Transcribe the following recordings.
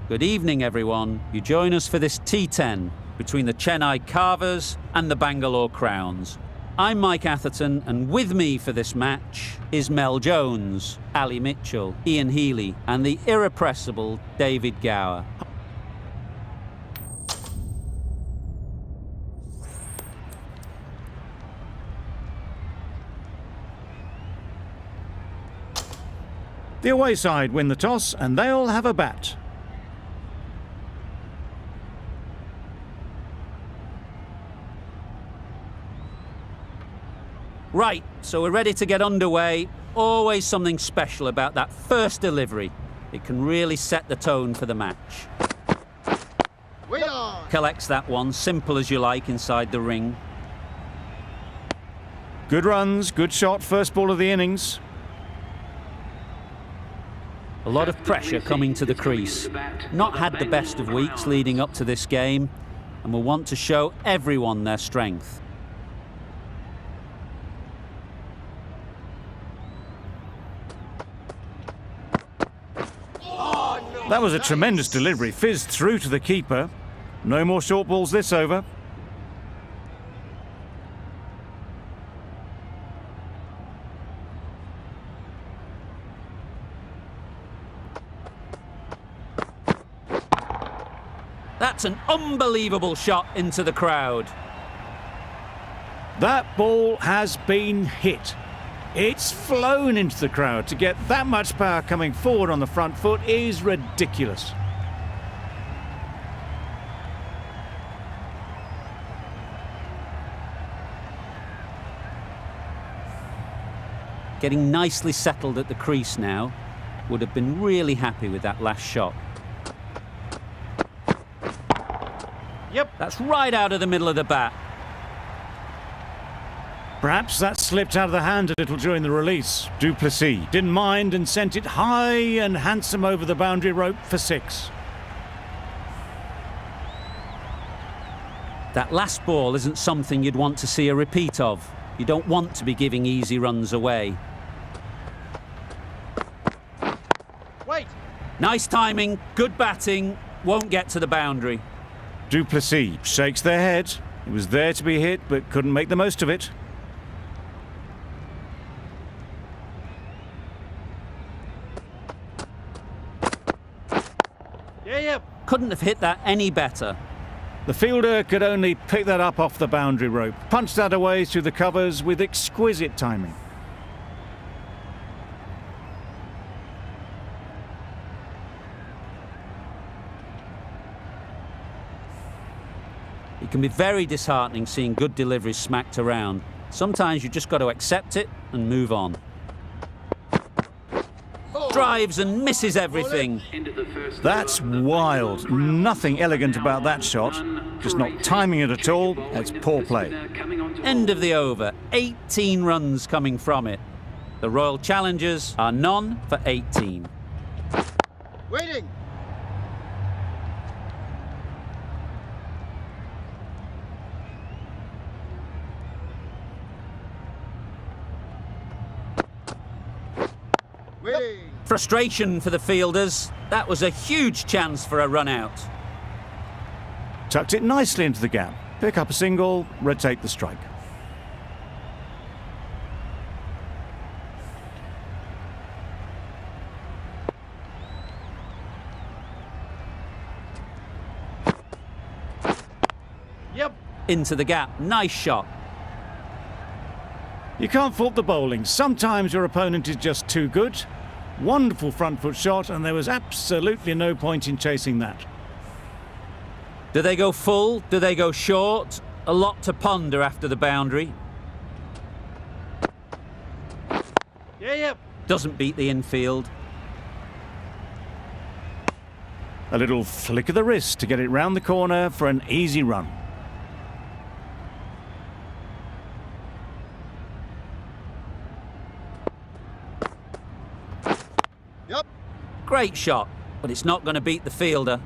Good evening, everyone. You join us for this T10 between the Chennai Carvers and the Bangalore Crowns. I'm Mike Atherton, and with me for this match is Mel Jones, Ali Mitchell, Ian Healy, and the irrepressible David Gower. The away side win the toss, and they'll have a bat. Right, so we're ready to get underway. Always something special about that first delivery. It can really set the tone for the match. Collects that one, simple as you like, inside the ring. Good runs, good shot, first ball of the innings. A lot of pressure coming to the crease. Not had the best of weeks leading up to this game, and will want to show everyone their strength. That was a tremendous delivery, fizzed through to the keeper. No more short balls this over. That's an unbelievable shot into the crowd. That ball has been hit. It's flown into the crowd. To get that much power coming forward on the front foot is ridiculous. Getting nicely settled at the crease now. Would have been really happy with that last shot. Yep, that's right out of the middle of the bat. Perhaps that slipped out of the hand a little during the release. Duplessis didn't mind and sent it high and handsome over the boundary rope for 6. That last ball isn't something you'd want to see a repeat of. You don't want to be giving easy runs away. Wait! Nice timing, good batting, won't get to the boundary. Duplessis shakes their head. It was there to be hit, but couldn't make the most of it. Yeah. Couldn't have hit that any better. The fielder could only pick that up off the boundary rope, punched that away through the covers with exquisite timing. It can be very disheartening seeing good deliveries smacked around. Sometimes you just got to accept it and move on. Drives and misses everything. That's wild. Nothing elegant about that shot. Just not timing it at all. It's poor play. End of the over. 18 runs coming from it. The Royal Challengers are none for 18. Waiting! Frustration for the fielders. That was a huge chance for a run out. Tucked it nicely into the gap. Pick up a single, rotate the strike. Yep. Into the gap. Nice shot. You can't fault the bowling. Sometimes your opponent is just too good. Wonderful front foot shot, and there was absolutely no point in chasing that. Do they go full? Do they go short? A lot to ponder after the boundary. Yeah. Doesn't beat the infield. A little flick of the wrist to get it round the corner for an easy run. Yep. Great shot, but it's not going to beat the fielder.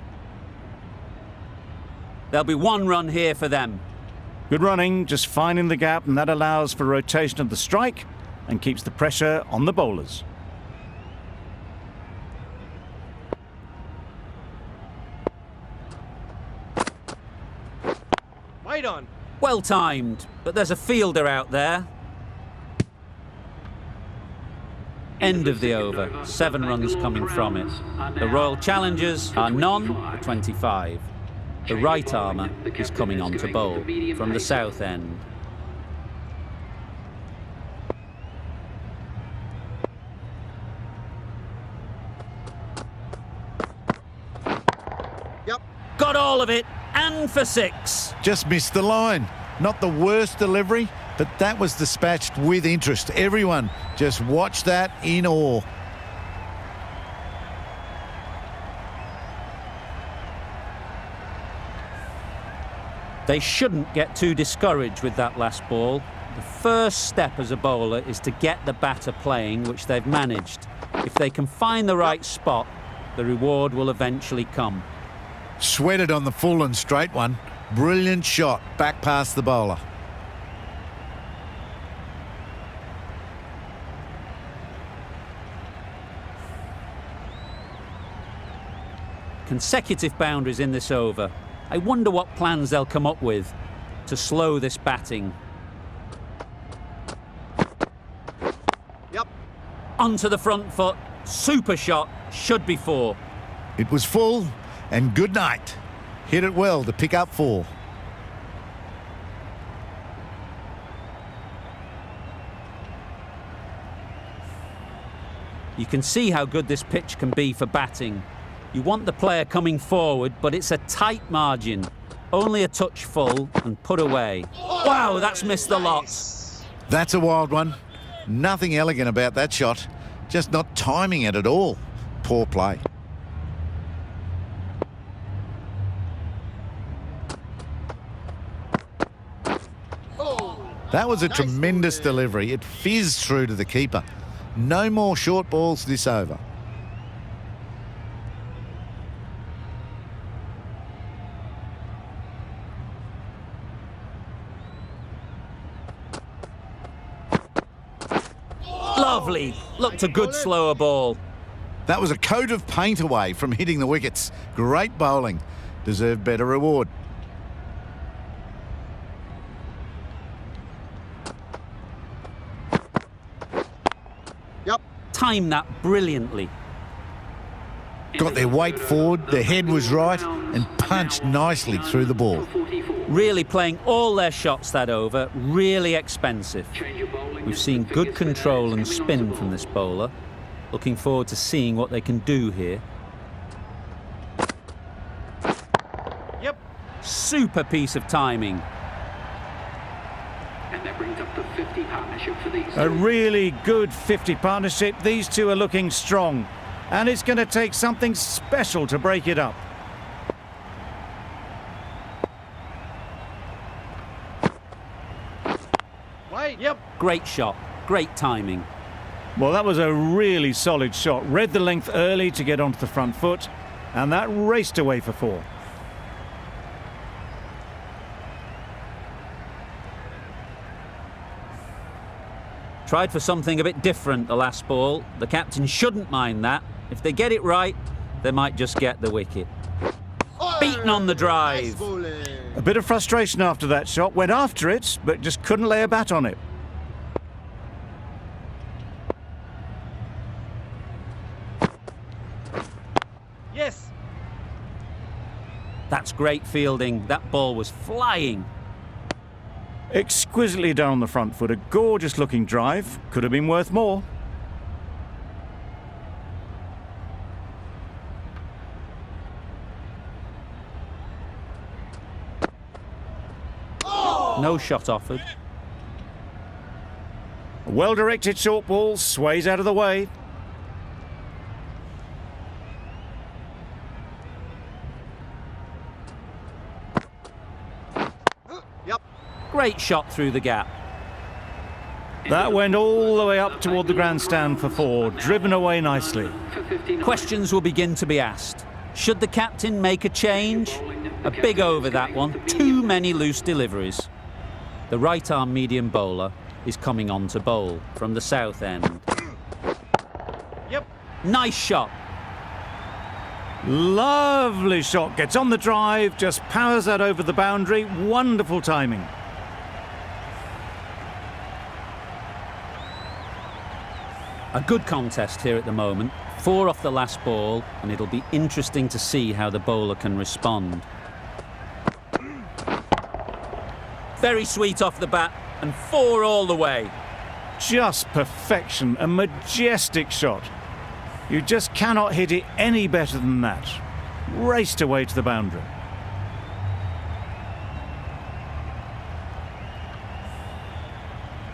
There'll be 1 run here for them. Good running, just finding the gap, and that allows for rotation of the strike and keeps the pressure on the bowlers. Right on. Well timed, but there's a fielder out there. End of the over, 7 runs coming from it. The Royal Challengers are none for 25. The right armour is coming on to bowl from the south end. Yep. Got all of it, and for 6. Just missed the line. Not the worst delivery, but that was dispatched with interest. Everyone just watched that in awe. They shouldn't get too discouraged with that last ball. The first step as a bowler is to get the batter playing, which they've managed. If they can find the right spot, the reward will eventually come. Sweated on the full and straight one. Brilliant shot back past the bowler. Consecutive boundaries in this over. I wonder what plans they'll come up with to slow this batting. Yep. Onto the front foot. Super shot. Should be 4. It was full and good night. Hit it well to pick up 4. You can see how good this pitch can be for batting. You want the player coming forward, but it's a tight margin. Only a touch full and put away. Wow, that's missed the lot. That's a wild one. Nothing elegant about that shot. Just not timing it at all. Poor play. That was a tremendous delivery. It fizzed through to the keeper. No more short balls this over. Lovely. Looked a good slower ball. That was a coat of paint away from hitting the wickets. Great bowling. Deserved better reward. Yep. Timed that brilliantly. Got their weight forward, their head was right, and punched nicely through the ball. Really playing all their shots that over. Really expensive. We've seen good control and spin from this bowler. Looking forward to seeing what they can do here. Yep. Super piece of timing. And that brings up the 50 partnership for these. A really good 50 partnership. These two are looking strong. And it's going to take something special to break it up. Right. Yep. Great shot. Great timing. Well, that was a really solid shot. Read the length early to get onto the front foot. And that raced away for 4. Tried for something a bit different the last ball. The captain shouldn't mind that. If they get it right, they might just get the wicket. Beaten on the drive. Nice bowling. A bit of frustration after that shot. Went after it, but just couldn't lay a bat on it. Yes. That's great fielding. That ball was flying. Exquisitely done on the front foot. A gorgeous looking drive. Could have been worth more. No shot offered. A well-directed short ball sways out of the way. Yep. Great shot through the gap. That went all the way up toward the grandstand for 4, driven away nicely. Questions will begin to be asked. Should the captain make a change? A big over that one. Too many loose deliveries. The right-arm medium bowler is coming on to bowl from the south end. Yep. Nice shot. Lovely shot, gets on the drive, just powers that over the boundary. Wonderful timing. A good contest here at the moment. 4 off the last ball, and it'll be interesting to see how the bowler can respond. Very sweet off the bat, and 4 all the way. Just perfection, a majestic shot. You just cannot hit it any better than that. Raced away to the boundary.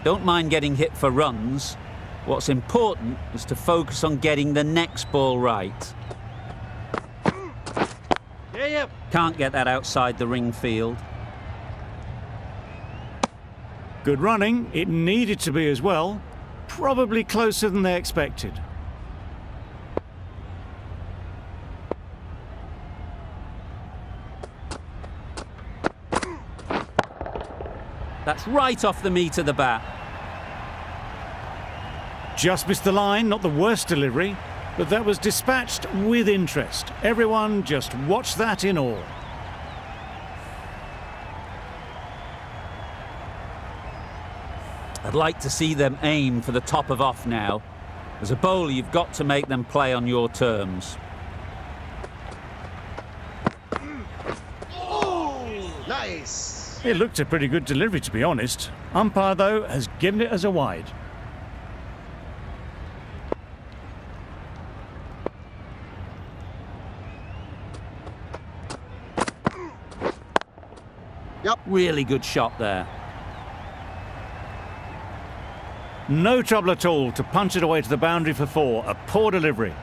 Don't mind getting hit for runs. What's important is to focus on getting the next ball right. Yep. Can't get that outside the ring field. Good running, it needed to be as well. Probably closer than they expected. That's right off the meat of the bat. Just missed the line, not the worst delivery, but that was dispatched with interest. Everyone just watched that in awe. I'd like to see them aim for the top of off now. As a bowler, you've got to make them play on your terms. Nice. It looked a pretty good delivery, to be honest. Umpire, though, has given it as a wide. Really good shot there. No trouble at all to punch it away to the boundary for 4. A poor delivery.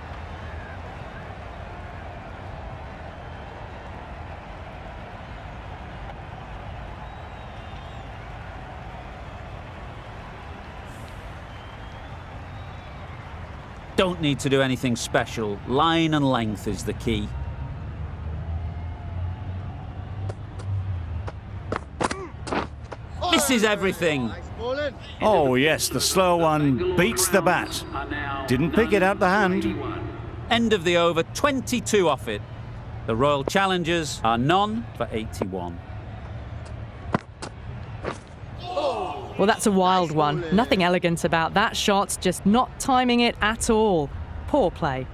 Don't need to do anything special. Line and length is the key. This is everything. Nice bowling. Oh yes, the slower one beats the bat. Didn't pick it out the hand. End of the over, 22 off it. The Royal Challengers are none for 81. Well, that's a wild one. Nothing elegant about that shot, just not timing it at all. Poor play.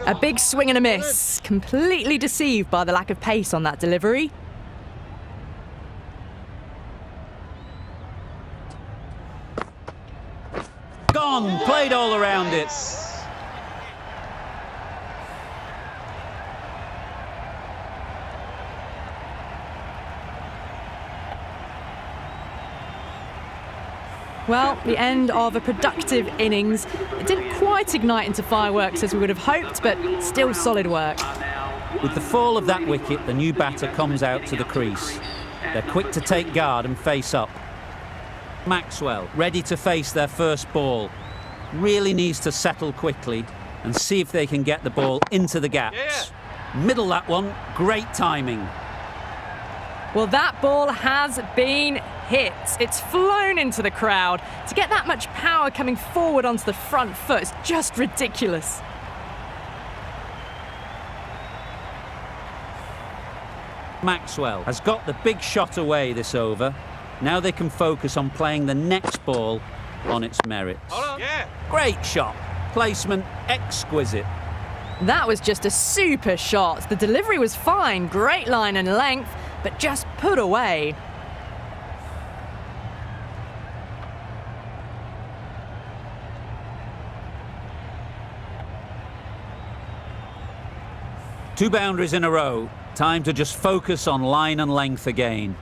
A big swing and a miss. Completely deceived by the lack of pace on that delivery. Gone, played all around it. Well, the end of a productive innings. It didn't quite ignite into fireworks as we would have hoped, but still solid work. With the fall of that wicket, the new batter comes out to the crease. They're quick to take guard and face up. Maxwell, ready to face their first ball. Really needs to settle quickly and see if they can get the ball into the gaps. Middle that one, great timing. Well, that ball has been hit. It's flown into the crowd. To get that much power coming forward onto the front foot is just ridiculous. Maxwell has got the big shot away this over. Now they can focus on playing the next ball on its merits. Great shot. Placement exquisite. That was just a super shot. The delivery was fine, great line and length, but just put away. Two boundaries in a row. Time to just focus on line and length again.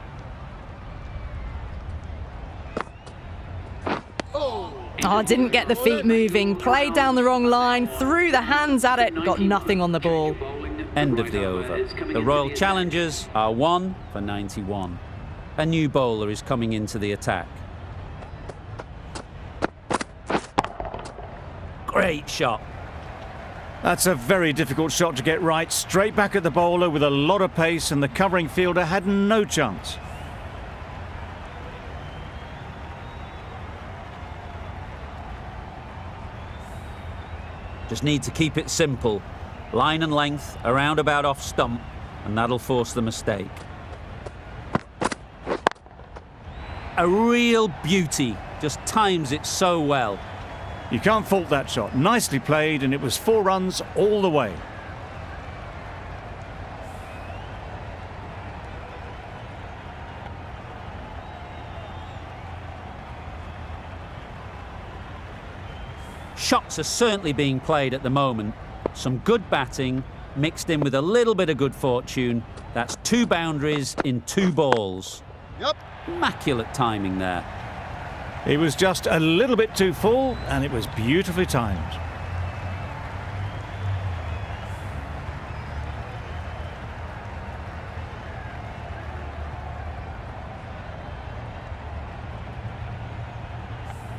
Oh, didn't get the feet moving, played down the wrong line, threw the hands at it, got nothing on the ball. End of the over. The Royal Challengers are 1 for 91. A new bowler is coming into the attack. Great shot. That's a very difficult shot to get right. Straight back at the bowler with a lot of pace, and the covering fielder had no chance. Just need to keep it simple. Line and length, around about off stump, and that'll force the mistake. A real beauty, just times it so well. You can't fault that shot. Nicely played, and it was 4 runs all the way. Shots are certainly being played at the moment. Some good batting, mixed in with a little bit of good fortune. That's 2 boundaries in 2 balls. Yep. Immaculate timing there. He was just a little bit too full, and it was beautifully timed.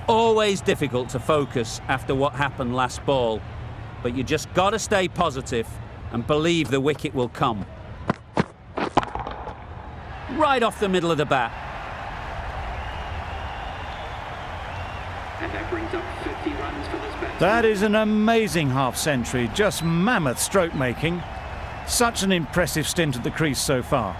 Always difficult to focus after what happened last ball, but you just got to stay positive and believe the wicket will come. Right off the middle of the bat. And that brings up 50 runs for this batsman. That is an amazing half-century, just mammoth stroke making. Such an impressive stint at the crease so far.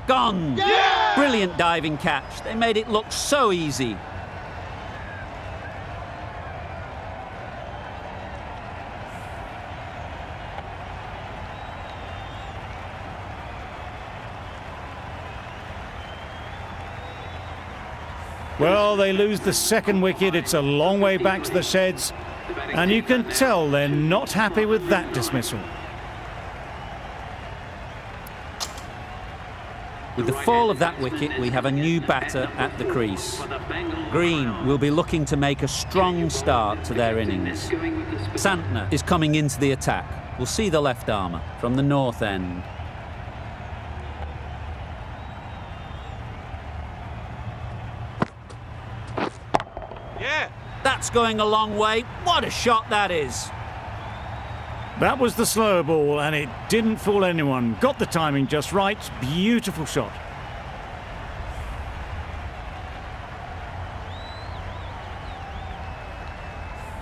Gone! Yeah! Brilliant diving catch. They made it look so easy. Well, they lose the second wicket. It's a long way back to the sheds, and you can tell they're not happy with that dismissal. With the fall of that wicket, we have a new batter at the crease. Green will be looking to make a strong start to their innings. Santner is coming into the attack. We'll see the left armour from the north end. Yeah. That's going a long way. What a shot that is. That was the slower ball, and it didn't fool anyone. Got the timing just right. Beautiful shot.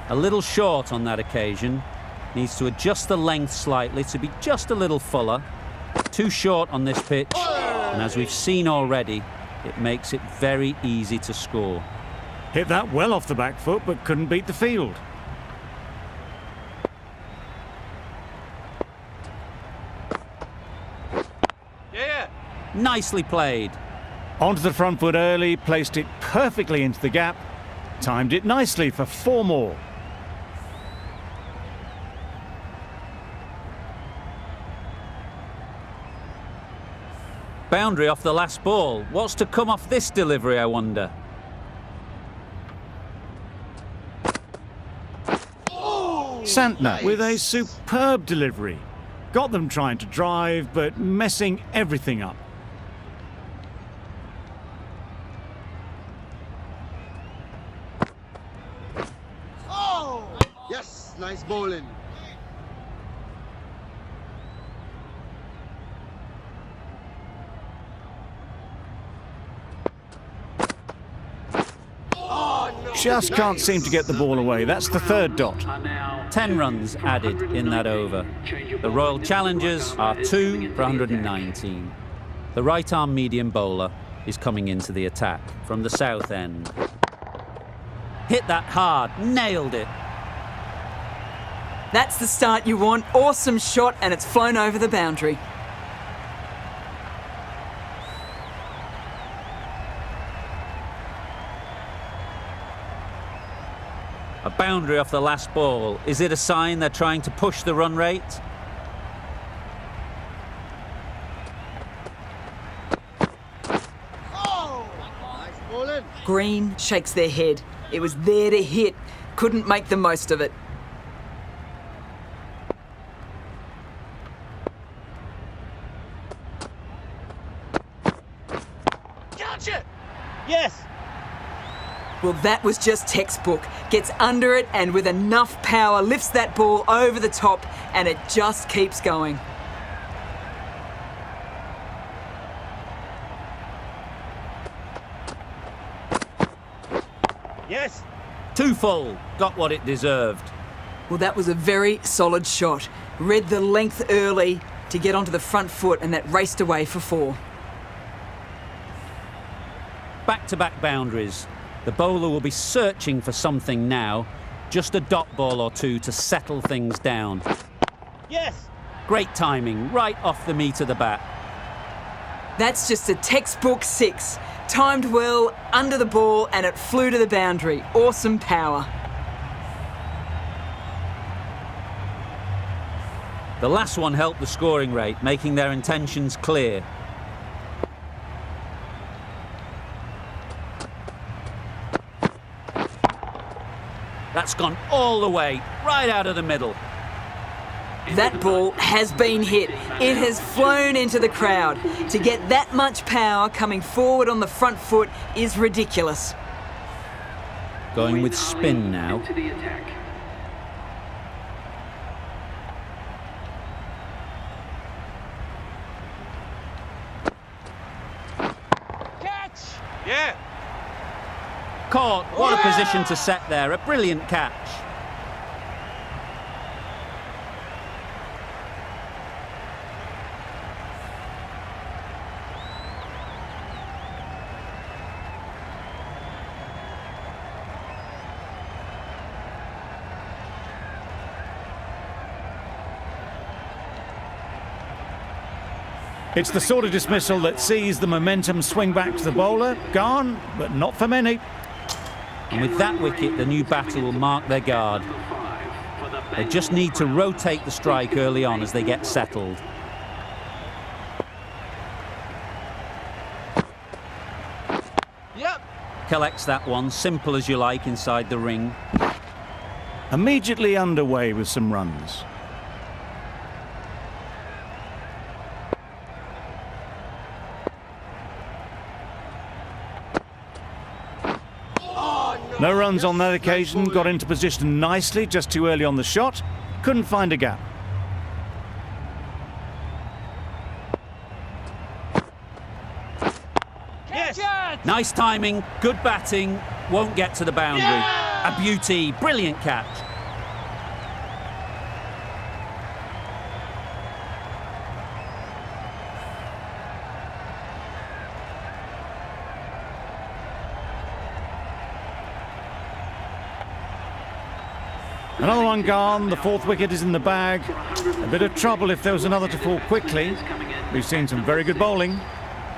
A little short on that occasion. Needs to adjust the length slightly to be just a little fuller. Too short on this pitch, and as we've seen already, it makes it very easy to score. Hit that well off the back foot, but couldn't beat the field. Yeah. Nicely played. Onto the front foot early, placed it perfectly into the gap. Timed it nicely for 4 more. Boundary off the last ball. What's to come off this delivery, I wonder? Santner with a superb delivery. Got them trying to drive, but messing everything up. Yes, nice bowling. Just can't seem to get the ball away. That's the 3rd dot. 10 runs added in that over. The Royal Challengers are 2 for 119. The right-arm medium bowler is coming into the attack from the south end. Hit that hard, nailed it. That's the start you want. Awesome shot, and it's flown over the boundary. A boundary off the last ball. Is it a sign they're trying to push the run rate? Nice bowling. Green shakes their head. It was there to hit. couldn't make the most of it. Gotcha! Yes! Well, that was just textbook. Gets under it and with enough power lifts that ball over the top and it just keeps going. Yes! Too full. Got what it deserved. Well, that was a very solid shot. Read the length early to get onto the front foot and that raced away for 4. Back-to-back boundaries. The bowler will be searching for something now. Just a dot ball or two to settle things down. Yes! Great timing, right off the meat of the bat. That's just a textbook 6. Timed well, under the ball, and it flew to the boundary. Awesome power. The last one helped the scoring rate, making their intentions clear. That's gone all the way, right out of the middle. That ball has been hit. It has flown into the crowd. To get that much power coming forward on the front foot is ridiculous. Going with spin now. Into the attack. Catch! Yeah! Caught. What a position to set there. A brilliant catch. It's the sort of dismissal that sees the momentum swing back to the bowler. Gone, but not for many. And with that wicket, the new batter will mark their guard. They just need to rotate the strike early on as they get settled. Yep! Collects that one, simple as you like, inside the ring. Immediately underway with some runs. No runs on that occasion, got into position nicely, just too early on the shot. Couldn't find a gap. Yes! Nice timing, good batting, won't get to the boundary. A beauty, brilliant catch. Another one gone, the 4th wicket is in the bag. A bit of trouble if there was another to fall quickly. We've seen some very good bowling.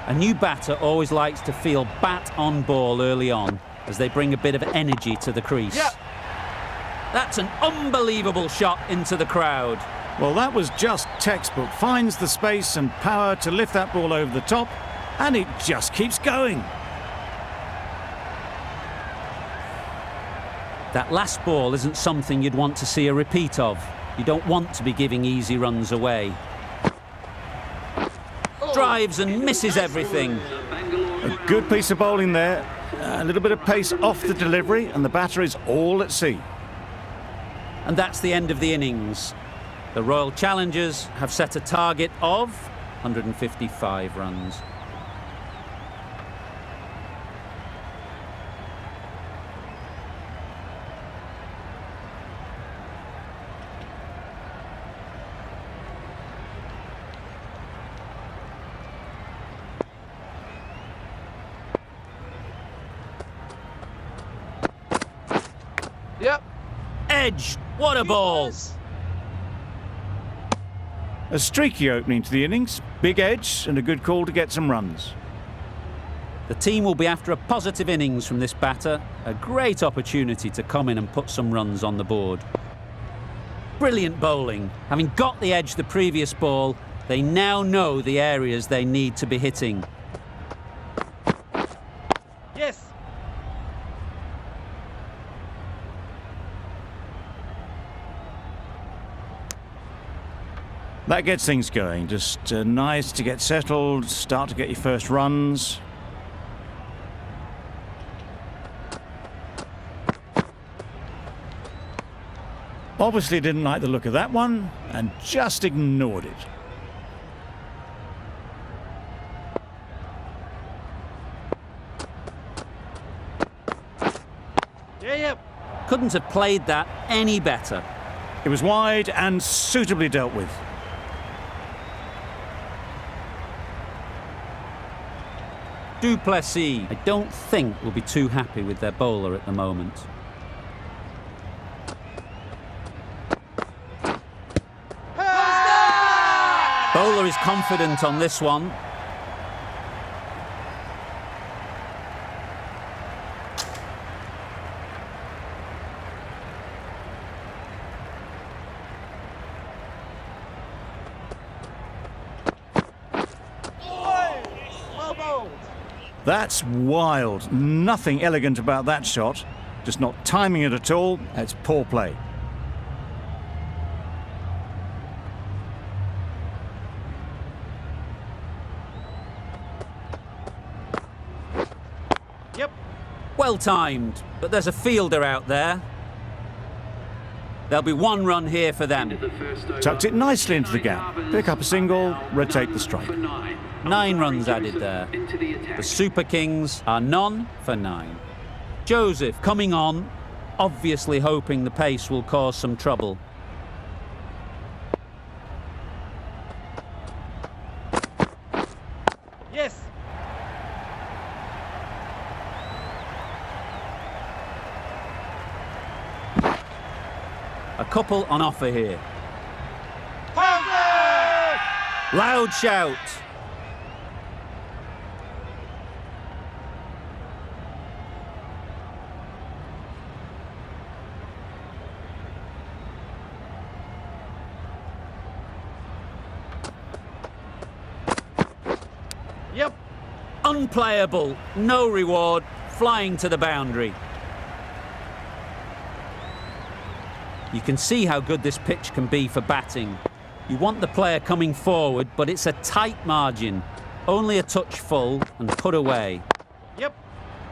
A new batter always likes to feel bat on ball early on as they bring a bit of energy to the crease. Yep. That's an unbelievable shot into the crowd. Well, that was just textbook. Finds the space and power to lift that ball over the top, and it just keeps going. That last ball isn't something you'd want to see a repeat of. You don't want to be giving easy runs away. Drives and misses everything. A good piece of bowling there. A little bit of pace off the delivery, and the batter is all at sea. And that's the end of the innings. The Royal Challengers have set a target of 155 runs. Yep! Edge, what a ball! A streaky opening to the innings, big edge and a good call to get some runs. The team will be after a positive innings from this batter, a great opportunity to come in and put some runs on the board. Brilliant bowling. Having got the edge the previous ball, they now know the areas they need to be hitting. Yes! That gets things going. Just nice to get settled, start to get your first runs. Obviously didn't like the look of that one and just ignored it. Yep. Couldn't have played that any better. It was wide and suitably dealt with. Duplessis, I don't think, will be too happy with their bowler at the moment. Bowler is confident on this one. Well bowled. That's wild. Nothing elegant about that shot. Just not timing it at all. It's poor play. Yep. Well timed, but there's a fielder out there. There'll be one run here for them. Tucked it nicely into the gap. Pick up a single, rotate the strike. 9 runs added there. The Super Kings are none for 9. Joseph coming on, obviously hoping the pace will cause some trouble. Yes. A couple on offer here. Perfect! Loud shout. Yep. Unplayable, no reward, flying to the boundary. You can see how good this pitch can be for batting. You want the player coming forward, but it's a tight margin. Only a touch full and put away. Yep.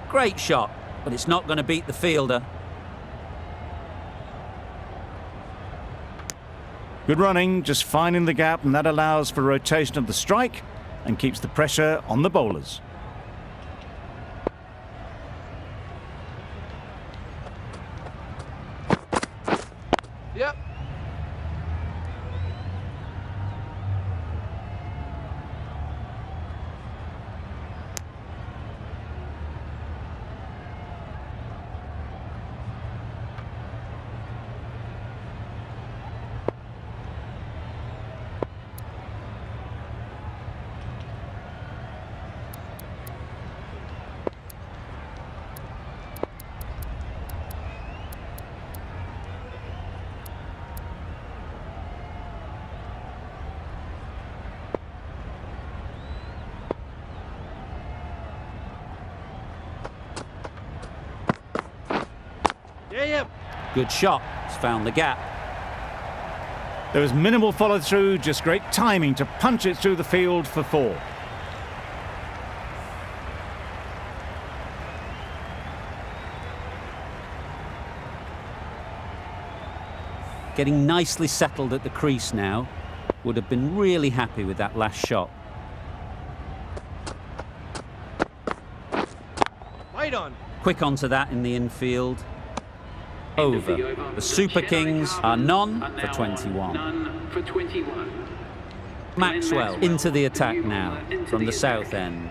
Great shot, but it's not going to beat the fielder. Good running, just finding the gap, and that allows for rotation of the strike and keeps the pressure on the bowlers. Yep. Yep. Good shot, it's found the gap. There was minimal follow through, just great timing to punch it through the field for 4. Getting nicely settled at the crease now. Would have been really happy with that last shot. Right on. Quick onto that in the infield. Over. The Super Kings are none for 21. Maxwell into the attack now from the south end.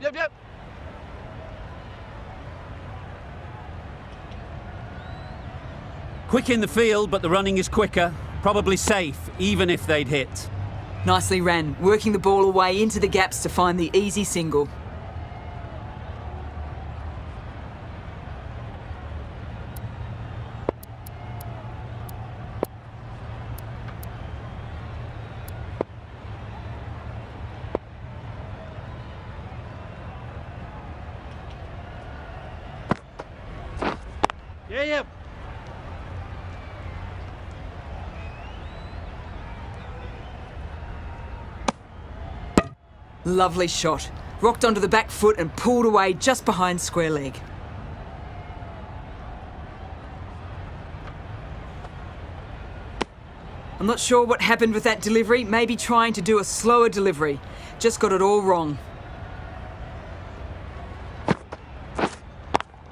Yep. Quick in the field, but the running is quicker. Probably safe, even if they'd hit. Nicely ran, working the ball away into the gaps to find the easy single. Yeah, yeah. Lovely shot. Rocked onto the back foot and pulled away just behind square leg. I'm not sure what happened with that delivery. Maybe trying to do a slower delivery. Just got it all wrong.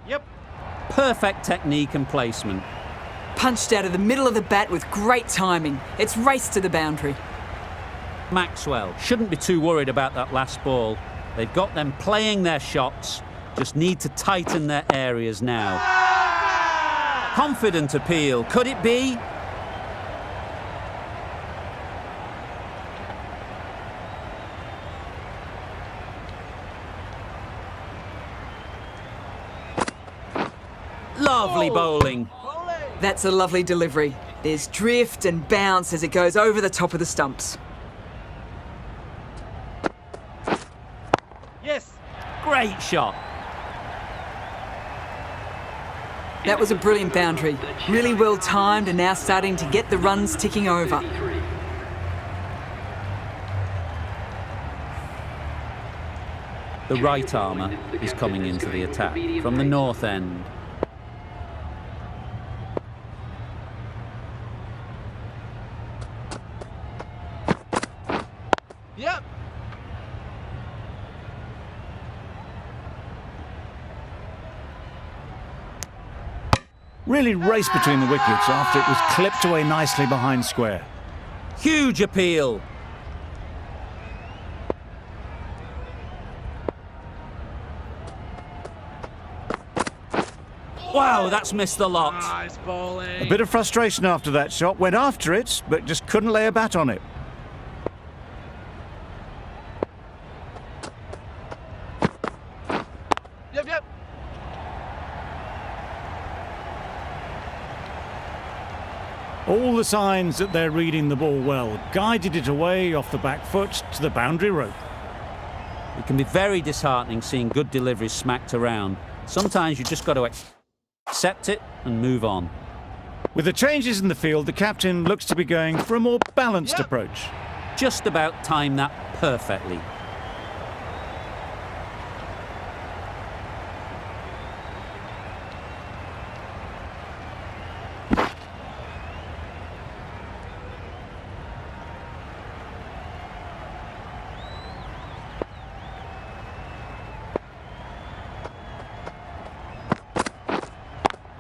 Yep. Perfect technique and placement. Punched out of the middle of the bat with great timing. It's raced to the boundary. Maxwell shouldn't be too worried about that last ball. They've got them playing their shots, just need to tighten their areas now. Confident appeal, could it be? Lovely bowling. That's a lovely delivery. There's drift and bounce as it goes over the top of the stumps. Yes. Great shot. That was a brilliant boundary. Really well timed and now starting to get the runs ticking over. The right armour is coming into the attack from the north end. Yep. Really raced between the wickets after it was clipped away nicely behind square. Huge appeal. Wow, that's missed the lot. Nice bowling. A bit of frustration after that shot. Went after it, but just couldn't lay a bat on it. Yep, yep. All the signs that they're reading the ball well. Guided it away off the back foot to the boundary rope. It can be very disheartening seeing good deliveries smacked around. Sometimes you just got to accept it and move on. With the changes in the field, the captain looks to be going for a more balanced Yep. approach. Just about timed that perfectly.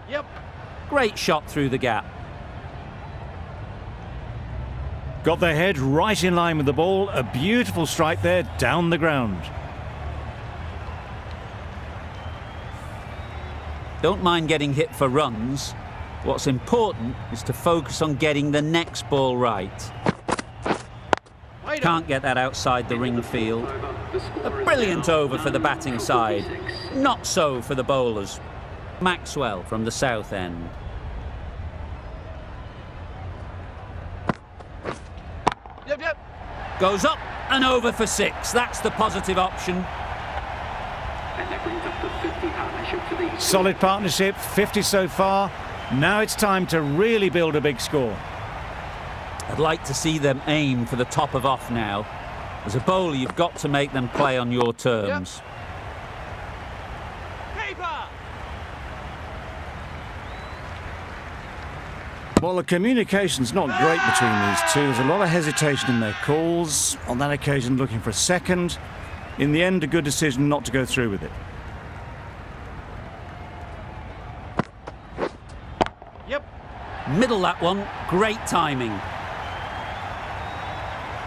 Yep. Great shot through the gap. Got their head right in line with the ball. A beautiful strike there down the ground. Don't mind getting hit for runs. What's important is to focus on getting the next ball right. Wait Can't get that outside the ring field. A brilliant over for the batting side. Not so for the bowlers. Maxwell from the south end. Yep, yep. Goes up and over for 6. That's the positive option. And that brings up the 50 partnership for the Solid partnership, 50 so far. Now it's time to really build a big score. I'd like to see them aim for the top of off now. As a bowler, you've got to make them play on your terms. Keeper. Well, the communication's not great between these two. There's a lot of hesitation in their calls. On that occasion, looking for a second. In the end, a good decision not to go through with it. Yep. Middle that one. Great timing.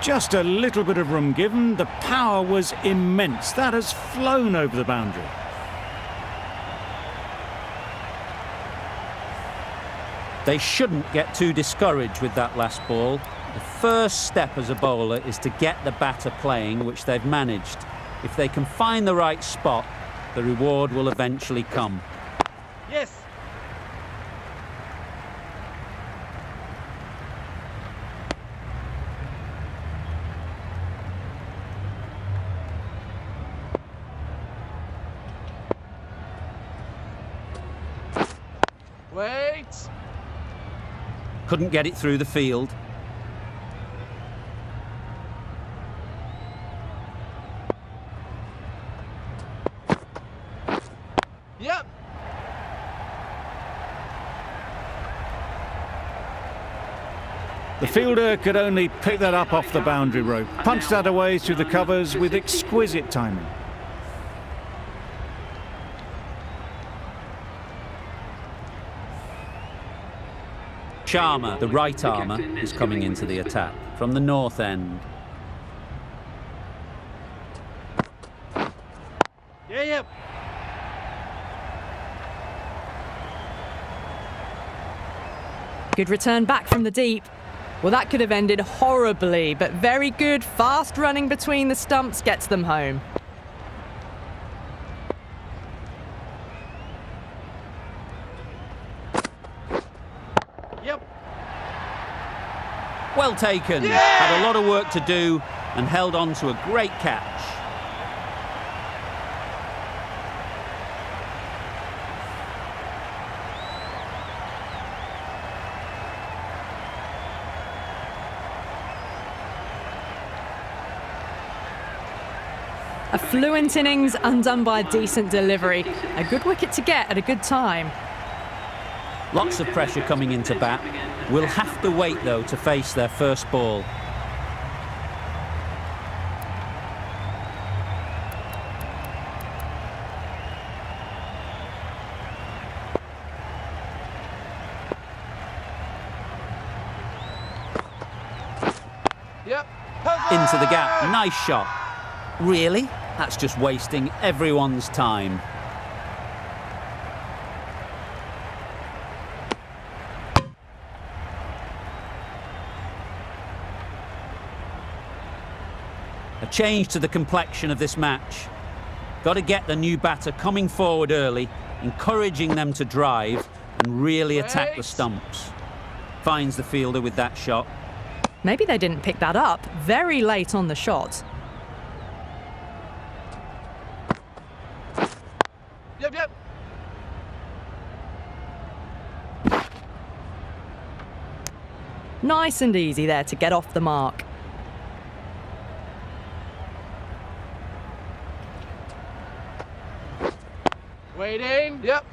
Just a little bit of room given. The power was immense. That has flown over the boundary. They shouldn't get too discouraged with that last ball. The first step as a bowler is to get the batter playing, which they've managed. If they can find the right spot, the reward will eventually come. Yes. Wait. Couldn't get it through the field. Yep. The fielder could only pick that up off the boundary rope, punched that away through the covers with exquisite timing. Sharma, the right armour, is coming into the attack from the north end. Yeah, yep. Good return back from the deep. Well, that could have ended horribly, but very good, fast running between the stumps gets them home. Yep. Well taken. Yeah! Had a lot of work to do and held on to a great catch. A fluent innings undone by a decent delivery. A good wicket to get at a good time. Lots of pressure coming into bat. Will have to wait, though, to face their first ball. Yep. Into the gap. Nice shot. Really? That's just wasting everyone's time. A change to the complexion of this match. Got to get the new batter coming forward early, encouraging them to drive and really attack the stumps. Finds the fielder with that shot. Maybe they didn't pick that up very late on the shot. Yep, yep. Nice and easy there to get off the mark. Waiting. Yep.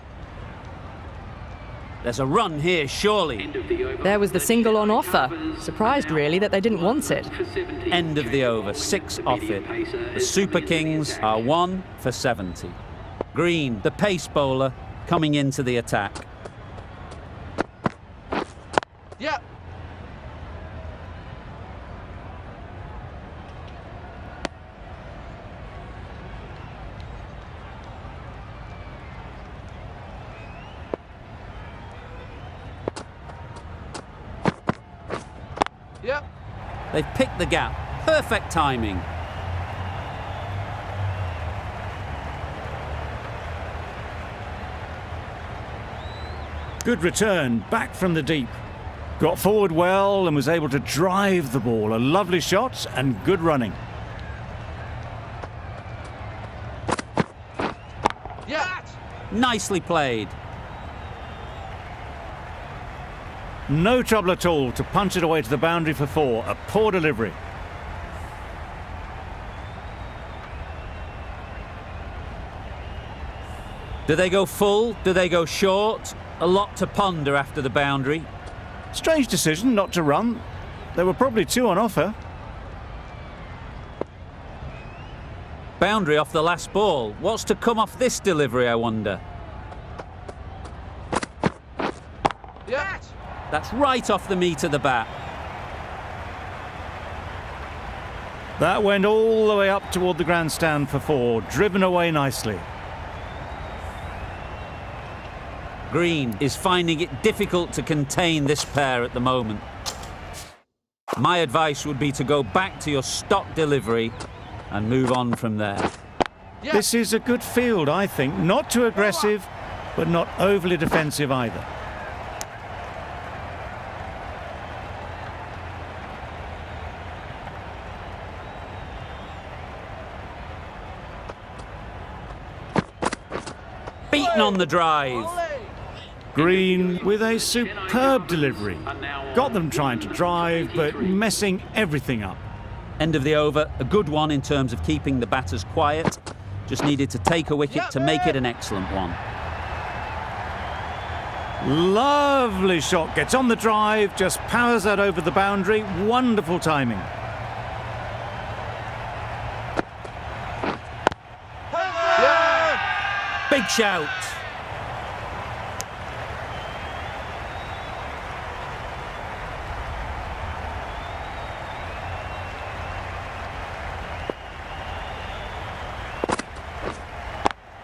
There's a run here, surely. There was the single on offer. Surprised, really, that they didn't want it. End of the over, 6 off it. The Super Kings are 1 for 70. Green, the pace bowler, coming into the attack. Yep. Yep. They've picked the gap. Perfect timing. Good return, back from the deep. Got forward well and was able to drive the ball. A lovely shot and good running. Yeah. Nicely played. No trouble at all to punch it away to the boundary for 4. A poor delivery. Do they go full? Do they go short? A lot to ponder after the boundary. Strange decision not to run. There were probably 2 on offer. Boundary off the last ball. What's to come off this delivery, I wonder? Yeah. That's right off the meat of the bat. That went all the way up toward the grandstand for 4, driven away nicely. Green is finding it difficult to contain this pair at the moment. My advice would be to go back to your stock delivery and move on from there. Yeah. This is a good field, I think. Not too aggressive, but not overly defensive either. Beaten on the drive. Olé. Green with a superb delivery. Got them trying to drive, but messing everything up. End of the over, a good one in terms of keeping the batters quiet. Just needed to take a wicket to make it an excellent one. Lovely shot, gets on the drive, just powers that over the boundary. Wonderful timing. Big shout.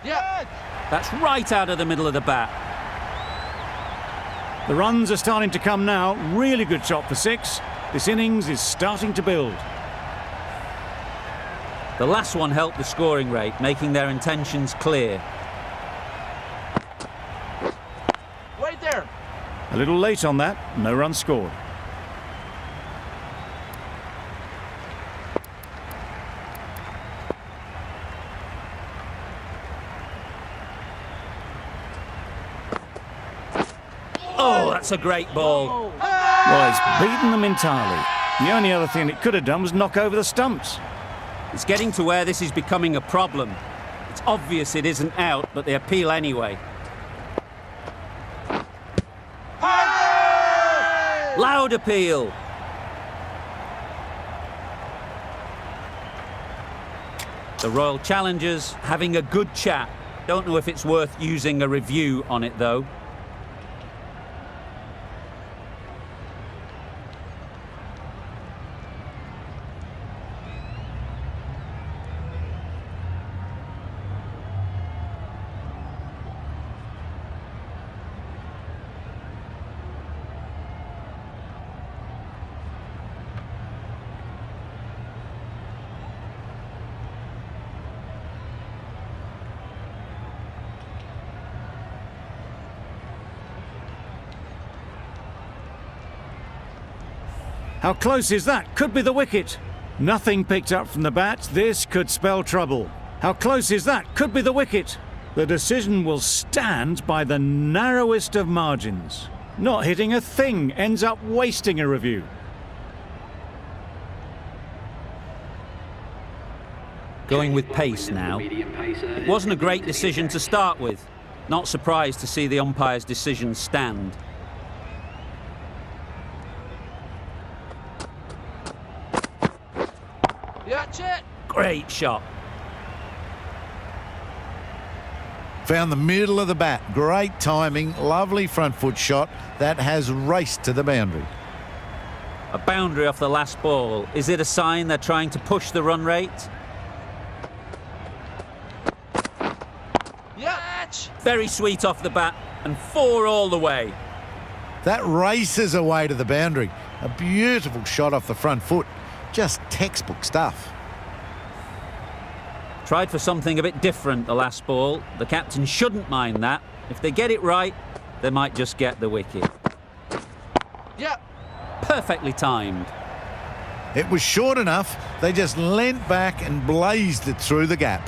Yeah. That's right out of the middle of the bat. The runs are starting to come now. Really good shot for 6. This innings is starting to build. The last one helped the scoring rate, making their intentions clear. Right there. A little late on that, no run scored. Oh, that's a great ball. Well, it's beaten them entirely. The only other thing it could have done was knock over the stumps. It's getting to where this is becoming a problem. It's obvious it isn't out, but they appeal anyway. Loud appeal. The Royal Challengers having a good chat. Don't know if it's worth using a review on it, though. How close is that? Could be the wicket. Nothing picked up from the bat. This could spell trouble. How close is that? Could be the wicket. The decision will stand by the narrowest of margins. Not hitting a thing ends up wasting a review. Going with pace now. It wasn't a great decision to start with. Not surprised to see the umpire's decision stand. That's it. Great shot. Found the middle of the bat. Great timing. Lovely front foot shot. That has raced to the boundary. A boundary off the last ball. Is it a sign they're trying to push the run rate? Yeah. Very sweet off the bat and 4 all the way. That races away to the boundary. A beautiful shot off the front foot. Just textbook stuff. Tried for something a bit different the last ball. The captain shouldn't mind that. If they get it right, they might just get the wicket. Yeah. Perfectly timed. It was short enough. They just leant back and blazed it through the gap.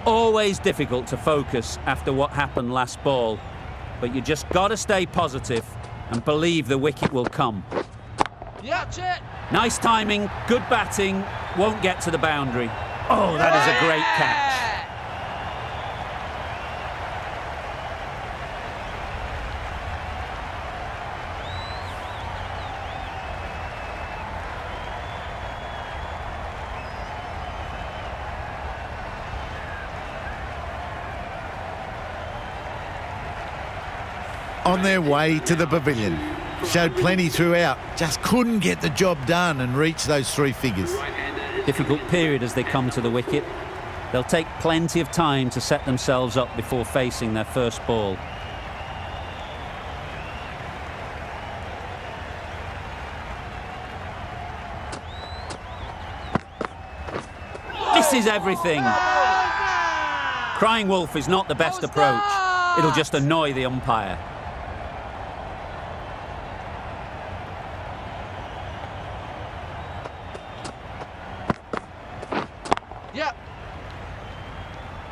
Always difficult to focus after what happened last ball. But you just got to stay positive and believe the wicket will come. Yeah, that's it. Nice timing, good batting, won't get to the boundary. Oh, that is a great catch. On their way to the pavilion. Showed plenty throughout. Just couldn't get the job done and reach those 3 figures. Difficult period as they come to the wicket. They'll take plenty of time to set themselves up before facing their first ball. Misses everything. Crying wolf is not the best approach. It'll just annoy the umpire.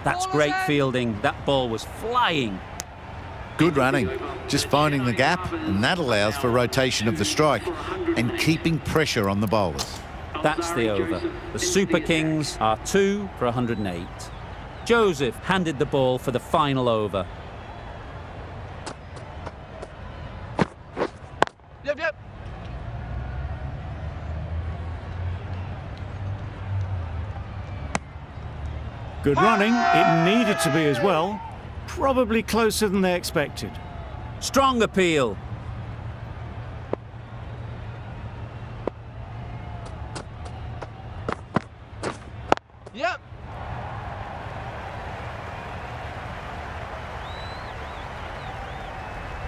That's great fielding. That ball was flying. Good running, just finding the gap, and that allows for rotation of the strike and keeping pressure on the bowlers. That's the over. The Super Kings are 2 for 108. Joseph handed the ball for the final over. Yep. Good running. It needed to be as well. Probably closer than they expected. Strong appeal. Yep.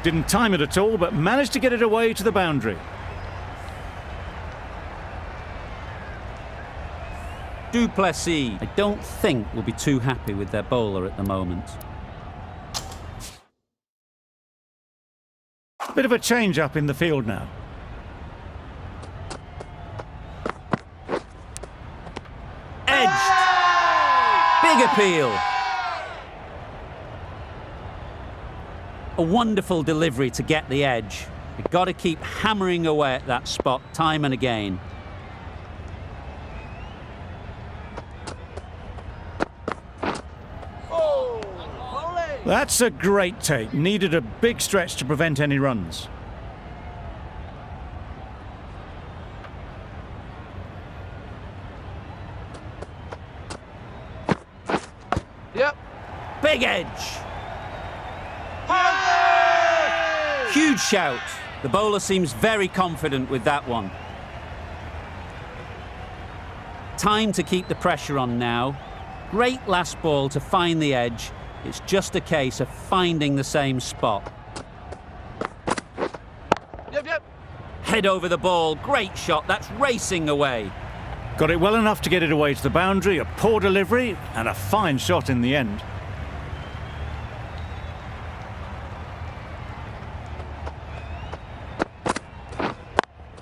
Didn't time it at all, but managed to get it away to the boundary. Duplessis, I don't think, will be too happy with their bowler at the moment. Bit of a change up in the field now. Edged. Big appeal. A wonderful delivery to get the edge. You've got to keep hammering away at that spot time and again. That's a great take. Needed a big stretch to prevent any runs. Yep. Big edge. Huge shout. The bowler seems very confident with that one. Time to keep the pressure on now. Great last ball to find the edge. It's just a case of finding the same spot. Yep. Head over the ball. Great shot. That's racing away. Got it well enough to get it away to the boundary. A poor delivery and a fine shot in the end.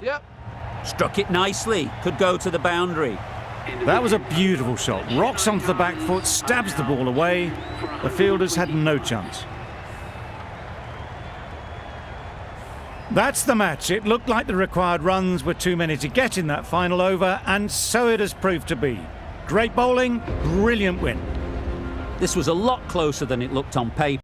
Yep. Struck it nicely. Could go to the boundary. That was a beautiful shot. Rocks onto the back foot, stabs the ball away. The fielders had no chance. That's the match. It looked like the required runs were too many to get in that final over, and so it has proved to be. Great bowling, brilliant win. This was a lot closer than it looked on paper.